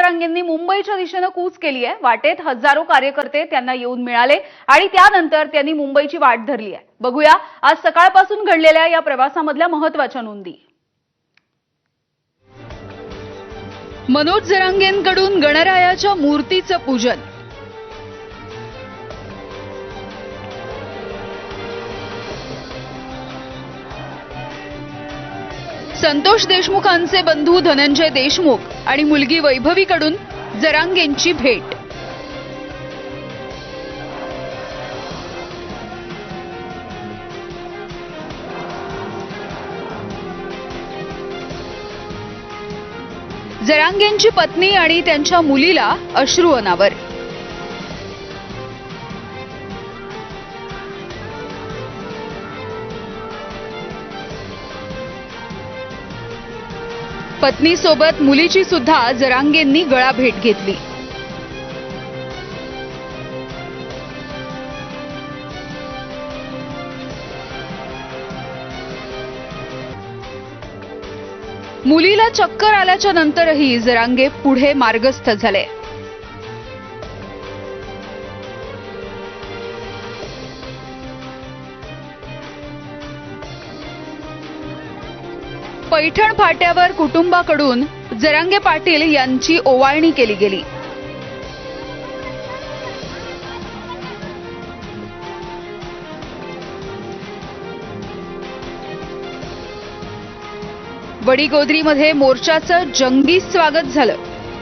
जरांगेंनी मुंबईच्या दिशेने कूच केली आहे। वाटेत हजारो कार्यकर्ते त्यांना येऊन मिळाले आणि त्यानंतर त्यांनी मुंबईची वाट धरली आहे। बघूया आज सकाळपासून घडलेल्या या प्रवासामधल्या महत्त्वाच्या नोंदी। मनोज जरांगेंकडून गणरायाच्या मूर्तीचं पूजन, संतोष देशमुखांचे बंधू धनंजय देशमुख आणि मुलगी वैभवीकडून जरांगेंची भेट, जरांगेंची पत्नी आणि त्यांच्या मुलीला अश्रू अनावर, पत्नीसोबत मुलीची सुद्धा जरांगेंनी गळा भेट घेतली। मुलीला चक्कर आल्याच्या नंतरही जरांगे पुढे मार्गस्थ झाले। पैठण फाट्यावर कुटुंबाकडून जरांगे पाटील यांची ओवाळणी केली गेली। वडीगोद्रीमध्ये मोर्चाचं जंगी स्वागत झालं।